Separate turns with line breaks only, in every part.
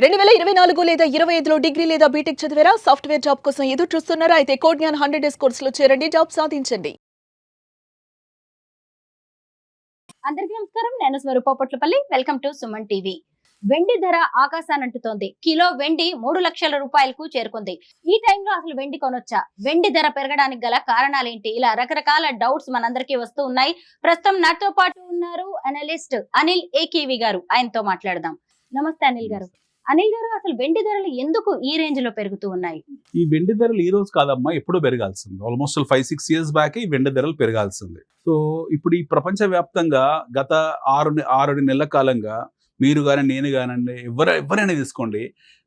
2024 లేదా 25లో డిగ్రీ లేదా బీటెక్ చదివారా? సాఫ్ట్‌వేర్ జాబ్ కోసం ఎదురు చూస్తున్నారా? అయితే కోడ్‌జ్ఞాన్ 100 డేస్ కోర్సులో చేరండి. జాబ్ సాధించండి.
అందరికీ నమస్కారం. నేను Swaroopa Potlapalli. Welcome to Suman TV. వెండి ధర ఆకాశానంటుతోంది. కిలో వెండి 3 లక్షల రూపాయలకు చేరుకుంది. ఈ టైంలో అసలు వెండి కొనొచ్చా? వెండి ధర పెరగడానికి గల కారణాలేంటి? ఇలా రకరకాల డౌట్స్ మనందరికీ వస్తూ ఉన్నాయి. ప్రస్తుతం నాతో పాటు ఉన్నారు అనలిస్ట్ అనిల్ ఏకీవి గారు. ఆయనతో మాట్లాడదాం. నమస్తే అనిల్ గారు. అనిల్ గారు, అసలు వెండి ధరలు ఎందుకు ఈ రేంజ్ లో పెరుగుతూ ఉన్నాయి?
ఈ వెండి ధరలు ఈ రోజు కాదమ్మా, ఎప్పుడో పెరగాల్సింది. ఆల్మోస్ట్ 5-6 ఇయర్స్ బ్యాక్ ఈ వెండి ధరలు పెరగాల్సింది. సో ఇప్పుడు ఈ ప్రపంచ వ్యాప్తంగా గత ఆరు నెలల కాలంగా మీరు కానీ నేను కానండి ఎవరైనా తీసుకోండి,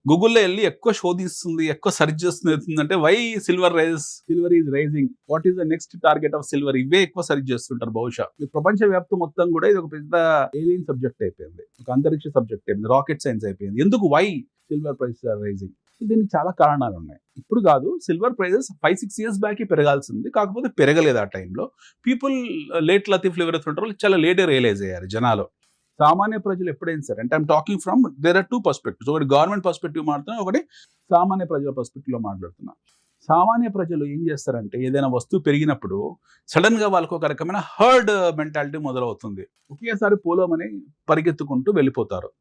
గూగుల్లో వెళ్ళి ఎక్కువ శోధిస్తుంది, ఎక్కువ సెర్చ్ చేస్తుంది అంటే why silver is rising, what is the next target of silver, ఇవే ఎక్కువ సెర్చ్ చేస్తుంటారు. బహుశా ఈ ప్రపంచ వ్యాప్తం మొత్తం కూడా ఇది ఒక పెద్ద ఏలియన్ సబ్జెక్ట్ అయిపోయింది, ఒక అంతరిక్ష సబ్జెక్ట్ అయిపోయింది, రాకెట్ సైన్స్ అయిపోయింది. ఎందుకు why silver price are rising? దీనికి చాలా కారణాలు ఉన్నాయి. ఇప్పుడు కాదు, సిల్వర్ ప్రైజెస్ 5-6 ఇయర్స్ బ్యాక్ పెరగాల్సింది, కాకపోతే పెరగలేదు. ఆ టైంలో పీపుల్ లేట్ లతీఫ్లు ఎవరైతే ఉంటారో చాలా లేటే రియలైజ్ అయ్యారు జనాలు. సామాన్య ప్రజలు ఎప్పుడైనా సరే, అంటే I'm talking from there are 2 perspectives. ఒకటి గవర్నమెంట్ పర్స్పెక్టివ్ మాట్లాడుతున్నా, ఒకటి సామాన్య ప్రజల పర్స్పెక్టివ్లో మాట్లాడుతున్నా. సామాన్య ప్రజలు ఏం చేస్తారంటే, ఏదైనా వస్తువు పెరిగినప్పుడు సడన్ గా వాళ్ళకు ఒక రకమైన హర్డ్ మెంటాలిటీ మొదలవుతుంది. ఒకేసారి పోలోమని పరిగెత్తుకుంటూ వెళ్ళిపోతారు.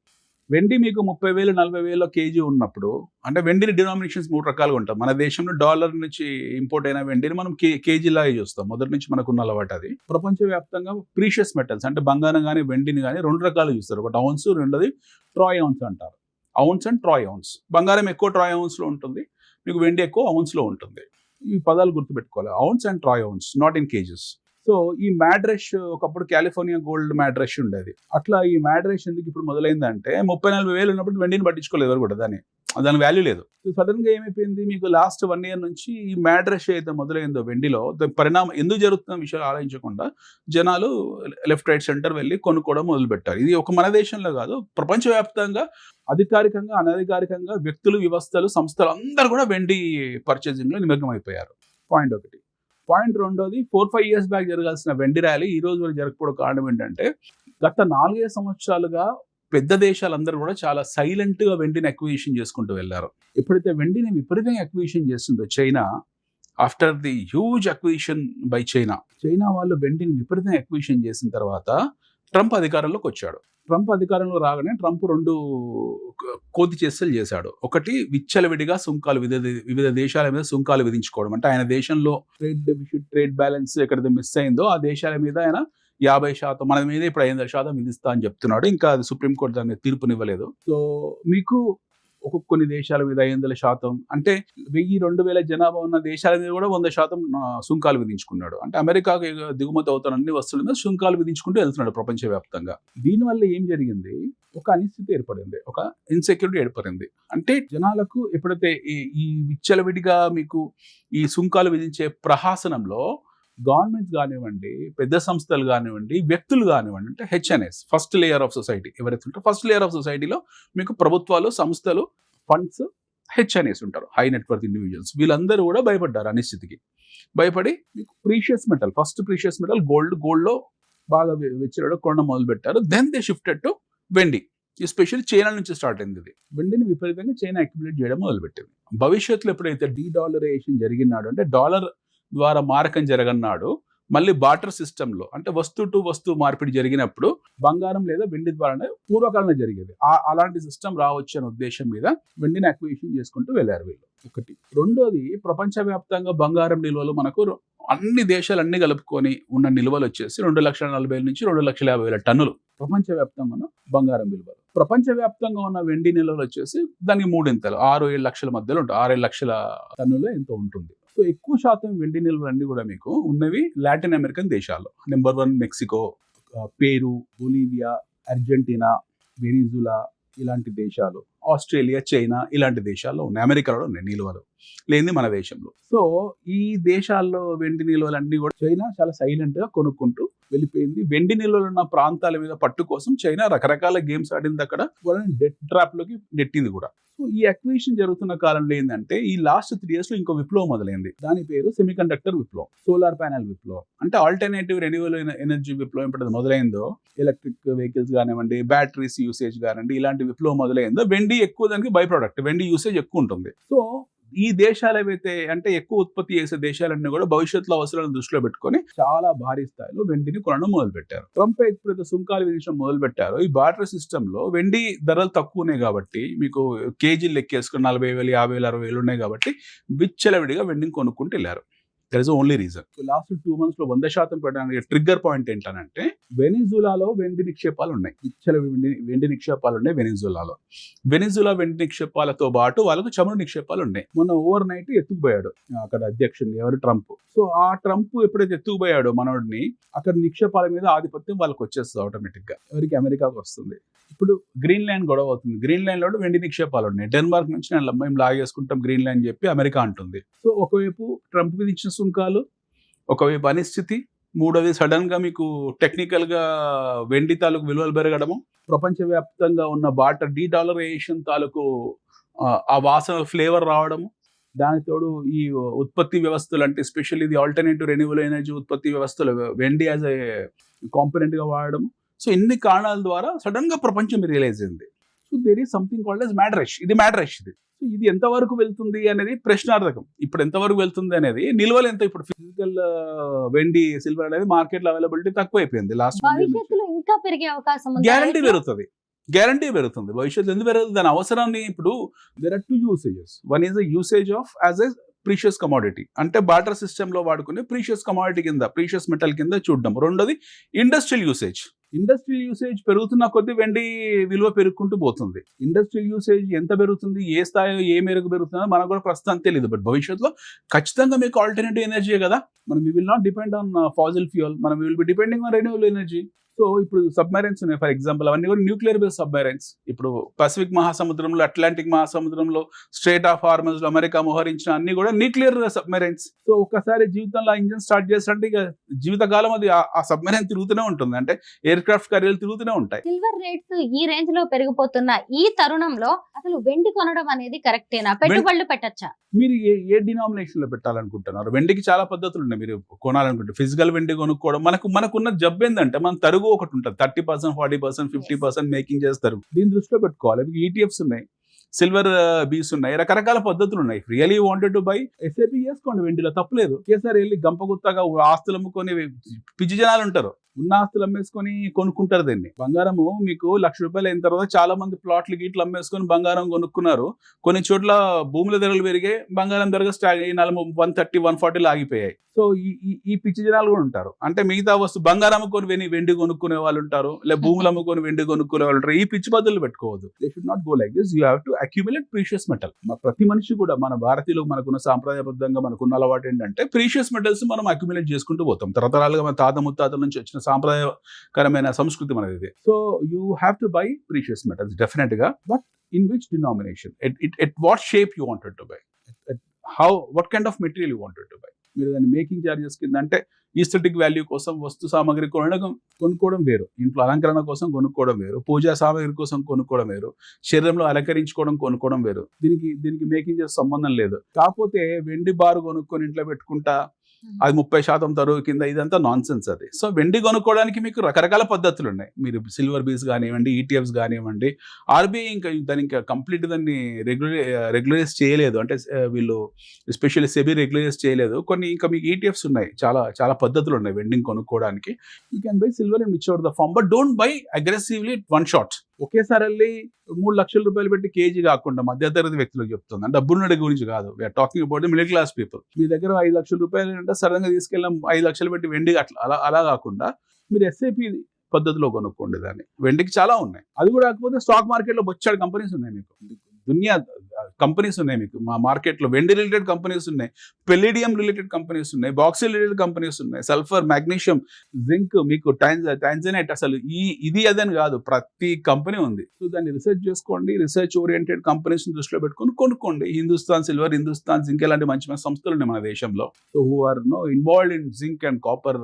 వెండి మీకు 30,000 40,000 కేజీ ఉన్నప్పుడు, అంటే వెండిని డినామినేషన్స్ 3 రకాలుగా ఉంటాయి. మన దేశంలో డాలర్ నుంచి ఇంపోర్ట్ అయిన వెండిని మనం కేజీలాగా చూస్తాం. మొదటి నుంచి మనకున్న అలవాటు అది. ప్రపంచవ్యాప్తంగా ప్రీషియస్ మెటల్స్ అంటే బంగారం కానీ వెండిని కానీ 2 రకాలు చూస్తారు. ఒకటి ఔన్స్, రెండోది ట్రాయ్ ఔన్స్ అంటారు. Ounce and troy ounce. బంగారం ఎక్కువ ట్రాయ్ ఔన్స్లో ఉంటుంది, మీకు వెండి ఎక్కువ ఔన్స్లో ఉంటుంది. ఈ పదాలు గుర్తుపెట్టుకోవాలి, ounce and troy ounce, not in kgs. So ఈ మ్యాడ్ రష్, ఒకప్పుడు కాలిఫోర్నియా గోల్డ్ మ్యాడ్ రష్ ఉండేది. అట్లా ఈ మ్యాడ్ రష్ ఎందుకు ఇప్పుడు మొదలైందంటే, 30-40 వేలు ఉన్నప్పుడు వెండిని పట్టించుకోలేదు ఎవరు కూడా, దాని వాల్యూ లేదు. సో సడన్ గా ఏమైపోయింది, మీకు లాస్ట్ 1 ఇయర్ నుంచి ఈ మ్యాడ్ రష్ అయితే మొదలైందో వెండిలో, పరిణామం ఎందుకు జరుగుతున్న విషయాలు ఆలోచించకుండా జనాలు లెఫ్ట్ రైట్ సెంటర్ వెళ్ళి కొనుక్కోవడం మొదలు పెట్టారు. ఇది ఒక మన దేశంలో కాదు, ప్రపంచవ్యాప్తంగా అధికారికంగా అనధికారికంగా వ్యక్తులు, వ్యవస్థలు, సంస్థలు అందరూ కూడా వెండి పర్చేసింగ్ లో నిమగ్నం అయిపోయారు. పాయింట్ ఒకటి. పాయింట్ రెండోది, 4-5 ఇయర్స్ బ్యాక్ జరగాల్సిన వెండి ర్యాలీ ఈ రోజు వరకు జరగకపోవడం కారణం ఏంటంటే, గత 4-5 సంవత్సరాలుగా పెద్ద దేశాలందరూ కూడా చాలా సైలెంట్ గా వెండిని అక్విజిషన్ చేసుకుంటూ వెళ్ళారు. ఎప్పుడైతే వెండిని విపరీతంగా అక్విజిషన్ చేస్తుందో China, after the huge acquisition by China వాళ్ళు వెండిని విపరీతంగా అక్విజిషన్ చేసిన తర్వాత ట్రంప్ అధికారంలోకి వచ్చాడు. ట్రంప్ అధికారంలో రాగానే ట్రంప్ 2 కోతి చేష్టలు చేశాడు. ఒకటి, విచ్చలవిడిగా సుంకాలు వివిధ దేశాల మీద సుంకాలు విధించుకోవడం. అంటే ఆయన దేశంలో ట్రేడ్ బ్యాలెన్స్ ఎక్కడైతే మిస్ అయిందో ఆ దేశాల మీద ఆయన 50%, మన మీద ఇప్పుడు 5% విధిస్తా అని చెప్తున్నాడు. ఇంకా అది సుప్రీంకోర్టు దాని మీద తీర్పునివ్వలేదు. సో మీకు కొన్ని దేశాల మీద 500%, అంటే 1000-2000 జనాభా ఉన్న దేశాల మీద కూడా 100% సుంకాలు విధించుకున్నాడు. అంటే అమెరికాకు దిగుమతి అవుతున్న అన్ని వస్తువుల మీద సుంకాలు విధించుకుంటూ వెళ్తున్నాడు ప్రపంచవ్యాప్తంగా. దీనివల్ల ఏం జరిగింది, ఒక అనిశ్చితి ఏర్పడింది, ఒక ఇన్సెక్యూరిటీ ఏర్పడింది. అంటే జనాలకు ఎప్పుడైతే ఈ విచ్చలవిడిగా మీకు ఈ సుంకాలు విధించే ప్రహాసనంలో గవర్నమెంట్స్ కానివ్వండి, పెద్ద సంస్థలు కానివ్వండి, వ్యక్తులు కానివ్వండి, అంటే HNIs, first layer of society ఎవరైతే ఉంటారో, ఫస్ట్ లేయర్ ఆఫ్ సొసైటీలో మీకు ప్రభుత్వాలు, సంస్థలు, ఫండ్స్, హెచ్ఎన్ఎస్ ఉంటారు, హై నెట్వర్త్ ఇండివిజువల్స్. వీళ్ళందరూ కూడా భయపడ్డారు అనిశ్చితికి. భయపడి మీకు precious metal, first precious metal గోల్డ్లో బాగా విచ్చలవిడిగా కొనడం మొదలు పెట్టారు. దెన్ దే షిఫ్టెడ్ టు వెండి. ఎస్పెషల్లీ చైనా నుంచి స్టార్ట్ అయింది ఇది. వెండిని విపరీతంగా చైనా అక్యుములేట్ చేయడం మొదలుపెట్టింది. భవిష్యత్తులో ఎప్పుడైతే డీడాలరైజేషన్ జరిగినాడు, అంటే డాలర్ ద్వారా మారకం జరగన్నాడు, మళ్ళీ బార్టర్ సిస్టంలో, అంటే వస్తువు టు వస్తువు మార్పిడి జరిగినప్పుడు బంగారం లేదా వెండి ద్వారానే పూర్వకాలంలో జరిగేది. అలాంటి సిస్టమ్ రావచ్చు అనే ఉద్దేశం మీద వెండిని అక్విజిషన్ చేసుకుంటూ వెళ్ళారు వీళ్ళు. ఒకటి. రెండోది, ప్రపంచవ్యాప్తంగా బంగారం నిల్వలు మనకు అన్ని దేశాలన్నీ కలుపుకొని ఉన్న నిల్వలు వచ్చేసి 2,40,000 నుంచి 2,50,000 టన్నులు ప్రపంచవ్యాప్తంగా ఉన్న బంగారం విలువలు. ప్రపంచవ్యాప్తంగా ఉన్న వెండి నిల్వలు వచ్చేసి దానికి 3 ఇంతలు 6-7 లక్షల మధ్యలో ఉంటుంది. 6-7 లక్షల టన్నులు ఎంతో ఉంటుంది. సో ఎక్కువ శాతం వెండి నిల్వలు అన్ని కూడా మీకు ఉన్నవి లాటిన్ అమెరికన్ దేశాల్లో. నెంబర్ 1 మెక్సికో, పేరు, బొలీవియా, అర్జెంటీనా, వెనిజులా ఇలాంటి దేశాలు, ఆస్ట్రేలియా, చైనా ఇలాంటి దేశాల్లో ఉన్నాయి. అమెరికాలో ఉన్నాయి నిల్వలు, లేనిది మన దేశంలో. సో ఈ దేశాల్లో వెండి నిల్వలు అన్ని కూడా చైనా చాలా సైలెంట్ గా కొనుక్కుంటూ వెళ్ళిపోయింది. వెండి నిల్వలు ఉన్న ప్రాంతాల మీద పట్టు కోసం చైనా రకరకాల గేమ్స్ ఆడింది. అక్కడ వాళ్ళని డెట్ ట్రాప్ లోకి నెట్టింది కూడా. సో ఈ అక్విజిషన్ జరుగుతున్న కాలంలో ఏంటంటే, ఈ లాస్ట్ 3 years లో ఇంకో విప్లవం మొదలైంది. దాని పేరు సెమీకండక్టర్ విప్లవం, సోలార్ ప్యానెల్ విప్లవం. అంటే ఆల్టర్నేటివ్ రెన్యూవబుల్ ఎనర్జీ విప్లవం ఎప్పుడైతే మొదలైందో, ఎలక్ట్రిక్ వెహికల్స్ కానివ్వండి, బ్యాటరీస్ యూసేజ్ కానివ్వండి, ఇలాంటి విప్లవం మొదలైందో వెండి ఎక్కువ దానికి బై ప్రోడక్ట్, వెండి యూసేజ్ ఎక్కువ ఉంటుంది. సో ఈ దేశాలు ఏవైతే అంటే ఎక్కువ ఉత్పత్తి చేసే దేశాలన్నీ కూడా భవిష్యత్తులో అవసరాలను దృష్టిలో పెట్టుకొని చాలా భారీ స్థాయిలో వెండిని కొనడం మొదలు పెట్టారు. ట్రంప్ ఎప్పుడైతే సుంకాలు విధించడం మొదలు పెట్టారో ఈ బార్టర్ సిస్టమ్ లో వెండి ధరలు తక్కువ ఉన్నాయి కాబట్టి, మీకు కేజీలు లెక్కేసుకుని 40,000, 50,000, 60,000 ఉన్నాయి కాబట్టి విచ్చలవిడిగా వెండిని కొనుక్కుంటూ వెళ్ళారు. That is only reason. Last 2 months లో 100% పెట్టడానికి ట్రిగ్గర్ పాయింట్ ఏంటనంటే, వెనిజులాలో వెండి నిక్షేపాలు ఉన్నాయి, వెండి నిక్షేపాలు ఉన్నాయి వెనిజులాలో. వెనిజులా వెండి నిక్షేపాలతో పాటు వాళ్ళకు చమురు నిక్షేపాలు ఉన్నాయి. మొన్న ఓవర్ నైట్ ఎత్తుకుపోయాడు అక్కడ అధ్యక్షుడిని, ఎవరు, ట్రంప్. సో ఆ ట్రంప్ ఎప్పుడైతే ఎత్తుకుపోయాడో మనోడిని, అక్కడ నిక్షేపాల మీద ఆధిపత్యం వాళ్ళకి వచ్చేస్తుంది ఆటోమేటిక్ గా, ఎవరికి, అమెరికాకు వస్తుంది. ఇప్పుడు గ్రీన్లాండ్ గొడవ అవుతుంది. గ్రీన్లాండ్ లో వెండి నిక్షేపాలు ఉన్నాయి. డెన్మార్క్ నుంచి మేము లాగేసుకుంటాం గ్రీన్లాండ్ చెప్పి అమెరికా అంటుంది. సో ఒకవైపు ట్రంప్ విధించిన సుంకాలు, ఒకవైపు అనిశ్చితి, మూడోది సడన్ గా మీకు టెక్నికల్ గా వెండి తాలూకు విలువలు పెరగడము, ప్రపంచవ్యాప్తంగా ఉన్న బార్టర్ డీడాలరైజేషన్ తాలూకు ఆ వాసన ఫ్లేవర్ రావడము, దానికి తోడు ఈ ఉత్పత్తి వ్యవస్థలు అంటే ఎస్పెషల్లీ ఇది ఆల్టర్నేటివ్ రెన్యూవబుల్ ఎనర్జీ ఉత్పత్తి వ్యవస్థలు వెండి యాజ్ ఏ కాంపోనెంట్ గా వాడడం. సో ఇన్ని కారణాల ద్వారా సడన్ గా ప్రపంచం రియలైజ్ అయింది. So there is something called as mad rush. ఇది సో ఇది ఎంతవరకు వెళ్తుంది అనేది ప్రశ్నార్థకం. ఇప్పుడు ఎంతవరకు వెళ్తుంది అనేది, నిల్వలు ఎంత, ఇప్పుడు ఫిజికల్ వెండి, సిల్వర్ అనేది మార్కెట్ లో అవైలబిలిటీ తక్కువ అయిపోయింది. లాస్ట్
భవిష్యత్తులో ఇంకా పెరిగే అవకాశం ఉంది.
గ్యారంటీ పెరుగుతుంది భవిష్యత్తు. ఎందుకు పెరుగుతుంది? దాని అవసరాన్ని, ఇప్పుడు there are 2 usages. One is usage of as a precious commodity, అంటే బార్టర్ సిస్టమ్ లో వాడుకునే ప్రీషియస్ కమోడిటీ కింద, ప్రీషియస్ మెటల్ కింద చూడడం. రెండోది ఇండస్ట్రియల్ యూసేజ్ పెరుగుతున్న కొద్దీ వెండి విలువ పెరుగుకుంటూ పోతుంది. ఇండస్ట్రియల్ యూసేజ్ ఎంత పెరుగుతుంది, ఏ స్థాయిలో ఏ మేరకు పెరుగుతుందో మనకు కూడా ప్రస్తుతం తెలియదు. బట్ భవిష్యత్తులో ఖచ్చితంగా మీకు ఆల్టర్నేటివ్ ఎనర్జీ కదా, మనం we will not depend on fossil fuel, మనం will be depending on renewable energy. So ఇప్పుడు సబ్మెరైన్స్ ఉన్నాయి, ఫర్ ఎగ్జాంపుల్, అవన్నీ కూడా న్యూక్లియర్ బేస్డ్ సబ్మెరైన్స్. ఇప్పుడు పసిఫిక్ మహాసముద్రంలో, అట్లాంటిక్ మహాసముద్రంలో, స్ట్రేట్ ఆఫ్ హార్మజ్ లో అమెరికా మోహరించిన అన్ని కూడా న్యూక్లియర్ సబ్మెరైన్స్. సో ఒక్కసారి జీవితంలో ఇంజిన్ స్టార్ట్ చేస్తుంటే ఇక జీవితకాలం అది ఆ సబ్మెరైన్ తిరుగుతూనే ఉంటుంది, అంటే ఎయిర్ క్రాఫ్ట్ కరియర్లు తిరుగుతూనే ఉంటాయి.
సిల్వర్ రేట్స్ ఈ రేంజ్ లో పెరిగిపోతున్న ఈ తరుణంలో అసలు వెండి కొనడం అనేది కరెక్టేనా? పెట్టుబడులు పెట్టచ్చా?
మీరు ఏ డినామినేషన్ లో పెట్టాలనుకుంటున్నారు? వెండికి చాలా పద్ధతులు ఉన్నాయి. మీరు కొనాలనుకుంటే ఫిజికల్ వెండి కొనుక్కోవడం, మనకున్న జబ్బు ఏంటంటే, మన తరుగు ఒకటి ఉంటుంది, 30%, 40%, 50% మేకింగ్ చేస్తారు. దీన్ని దృష్టిలో పెట్టుకోవాలి. మీకు ఈటీఎఫ్స్ ఉన్నాయి, సిల్వర్ బీస్ ఉన్నాయి, రకరకాల పద్ధతులు ఉన్నాయి. Really wanted to by SIP చేసుకోండి, వెండిలో తప్పలేదు. ఒకేసారి వెళ్ళి గంపగుత్తగా ఆస్తులు అమ్ముకొని పిచ్చి జనాలు ఉంటారు, ఉన్న ఆస్తులు అమ్మేసుకొని కొనుక్కుంటారు. దీన్ని బంగారము మీకు ₹1,00,000 అయిన తర్వాత చాలా మంది ప్లాట్లు గీట్లు అమ్మేసుకొని బంగారం కొనుక్కున్నారు. కొన్ని చోట్ల భూముల ధరలు పెరిగాయి, బంగారం ధరగా 130, 140 ఆగిపోయాయి. సో ఈ పిచ్చి జనాలు కూడా ఉంటారు. అంటే మిగతా బంగారం అమ్ముకొని వెండి కొనుక్కునే వాళ్ళు ఉంటారు, లేదా భూములు అమ్ముకొని వెండి కొనుక్కునే వాళ్ళు ఉంటారు. ఈ పిచ్చి పద్ధతులు పెట్టుకోవద్దు. They should not go like this. You have to accumulate precious metal. ప్రతి మనిషి కూడా, మన భారతీయులు మనకున్న సాంప్రదాయబద్ధంగా మనకున్న అలవాటు ఏంటంటే, ప్రీషియస్ మెటల్స్ మనం అక్యుములేట్ చేసుకుంటూ పోతాం. తరతరాలుగా మన తాత ముత్తాతల నుంచి వచ్చిన సాంప్రదాయకరమైన సంస్కృతి మనది. So you have to buy precious metals definite గా, but in which denomination, at what shape you wanted to buy, what kind of material you wanted to buy. మీరు దాన్ని మేకింగ్ చార్జెస్ కింద, అంటే ఈస్థెటిక్ వాల్యూ కోసం వస్తు సామాగ్రి కొనుక్కోవడం వేరు, ఇంట్లో అలంకరణ కోసం కొనుక్కోవడం వేరు, పూజా సామాగ్రి కోసం కొనుక్కోవడం వేరు, శరీరంలో అలంకరించుకోవడం కొనుక్కోవడం వేరు. దీనికి మేకింగ్ చేసే సంబంధం లేదు. కాకపోతే వెండి బారు కొనుక్కొని ఇంట్లో పెట్టుకుంటా, అది 30% తరువు కింద, ఇదంతా నాన్ సెన్స్ అది. సో వెండి కొనుక్కోవడానికి మీకు రకరకాల పద్ధతులు ఉన్నాయి. మీరు సిల్వర్ బీస్ కానివ్వండి, ఈటీఎఫ్స్ కానివ్వండి, ఆర్బీఐ ఇంకా కంప్లీట్ దాన్ని రెగ్యులరైజ్ చేయలేదు, అంటే వీళ్ళు ఎస్పెషల్లీ సెబీ రెగ్యులరైజ్ చేయలేదు. ఇంకా మీకు ఈటీఎఫ్స్ ఉన్నాయి, చాలా చాలా పద్ధతులు ఉన్నాయి వెండింగ్ కొనుక్కోవడానికి. You can buy silver in which out the form, but don't buy aggressively one shot. ఒకేసారి వెళ్ళి ₹3,00,000 పెట్టి కేజీ కాకుండా, మధ్యతరగతి వ్యక్తులకు చెప్తుంది, అంటే డబ్బున్నడి గురించి కాదు. We are talking about the middle class people. మీ దగ్గర ₹5,00,000 అంటే సడన్ గా తీసుకెళ్ళాం 5,00,000 పెట్టి వెండి, అలా కాకుండా మీరు ఎస్ఐపి పద్ధతిలో కొనుక్కోండి. దాన్ని వెండికి చాలా ఉన్నాయి. అది కూడా కాకపోతే స్టాక్ మార్కెట్ లో బొచ్చాడు కంపెనీస్ ఉన్నాయి, మీకు దునియా కంపెనీస్ ఉన్నాయి. మీకు మా మార్కెట్ లో వెండి రిలేటెడ్ కంపెనీస్ ఉన్నాయి, పెల్లిడియం రిలేటెడ్ కంపెనీస్ ఉన్నాయి, బాక్సైల్ రిలేటెడ్ కంపెనీస్ ఉన్నాయి, సల్ఫర్, మాగ్నీషియం, జింక్, మీకు టైంజనైట్, అసలు ఇది అదని కాదు, ప్రతి కంపెనీ ఉంది. సో దాన్ని రీసెర్చ్ చేసుకోండి. రీసెర్చ్ ఓరియంటెడ్ కంపెనీస్ దృష్టిలో పెట్టుకొని కొనుక్కోండి. హిందుస్థాన్ సిల్వర్, హిందుస్థాన్ జింక్, ఇలాంటి మంచి మంచి సంస్థలు ఉన్నాయి మన దేశంలో. So who are involved in zinc and copper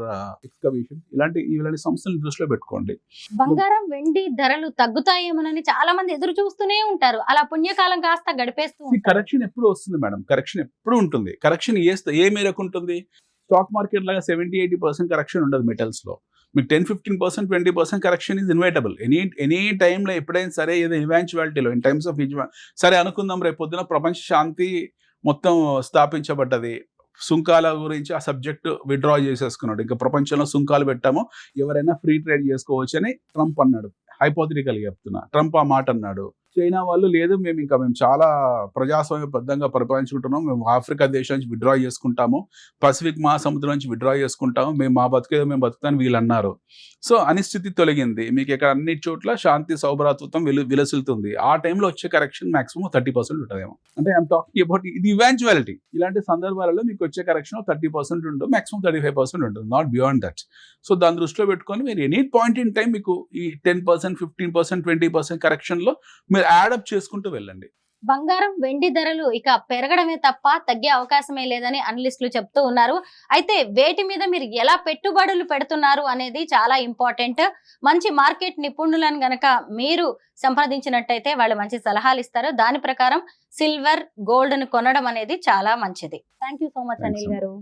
excavation, ఇలాంటి సంస్థలను దృష్టిలో పెట్టుకోండి.
బంగారం, వెండి ధరలు తగ్గుతాయేమోనని చాలా మంది ఎదురు చూస్తూనే ఉంటారు. అలా పుణ్యకాలం కాస్త గడిపేస్తూ
కరెక్షన్ ఎప్పుడు వస్తుంది మేడం, కరెక్షన్ ఎప్పుడు ఉంటుంది. కరెక్షన్ ఏ మేరకు ఉంటుంది? స్టాక్ మార్కెట్ లాగా 70-80% కరెక్షన్ ఉండదు మెటల్స్ లో. మీకు 10-15% 20% కరెక్షన్ ఈజ్ ఇన్వైటబుల్. ఎనీ టైంలో ఎప్పుడైనా సరే ఏదో ఇవాంచువాలిటీలో ఇన్ టైమ్స్ ఆఫ్ సరే అనుకుందాం రేపు పొద్దున ప్రపంచ శాంతి మొత్తం స్థాపించబడ్డది, సుంకాల గురించి ఆ సబ్జెక్ట్ విత్డ్రా చేసేసుకున్నాడు, ఇంకా ప్రపంచంలో సుంకాలు పెట్టాము ఎవరైనా ఫ్రీ ట్రేడ్ చేసుకోవచ్చు అని ట్రంప్ అన్నాడు. హైపోథెటికల్ చెప్తున్నా, ట్రంప్ ఆ మాట అన్నాడు. చైనా వాళ్ళు లేదు మేము చాలా ప్రజాస్వామ్యబద్ధంగా పరిపాలించుకుంటున్నాం, మేము ఆఫ్రికా దేశం నుంచి విత్డ్రా చేసుకుంటాము, పసిఫిక్ మహాసముద్రం నుంచి విత్డ్రా చేసుకుంటాము, మేము మా బతికేదో మేము బతుకుతామని వీళ్ళు అన్నారు. సో అనిశ్చితి తొలగింది, మీకు ఇక్కడ అన్ని చోట్ల శాంతి సౌభ్రాతృత్వం విలసిల్తుంది. ఆ టైంలో వచ్చే కరెక్షన్ మాక్సిమం 30% ఉంటుందేమో. అంటే ఐఎమ్ టాకింగ్ అబౌట్ ఇది ఇవాంచువాలిటీ. ఇలాంటి సందర్భాలలో మీకు వచ్చే కరెక్షన్ 30% ఉంటుంది, మాక్సిమం 35% ఉంటుంది, నాట్ బియాండ్ దట్. సో దాని దృష్టిలో పెట్టుకొని మీరు ఎనీ పాయింట్ ఇన్ టైం మీకు ఈ 10%, 15%, 20% కరెక్షన్లో మీరు యాడప్ చేసుకుంటూ వెళ్ళండి.
బంగారం వెండి ధరలు ఇక పెరగడమే తప్ప తగ్గే అవకాశమే లేదని అనలిస్టులు చెప్తూ ఉన్నారు. అయితే వేటి మీద మీరు ఎలా పెట్టుబడులు పెడుతున్నారు అనేది చాలా ఇంపార్టెంట్. మంచి మార్కెట్ నిపుణులను గనక మీరు సంప్రదించినట్టయితే వాళ్ళు మంచి సలహాలు ఇస్తారు. దాని ప్రకారం సిల్వర్, గోల్డ్ ను కొనడం అనేది చాలా మంచిది. Thank you so much Anil గారు.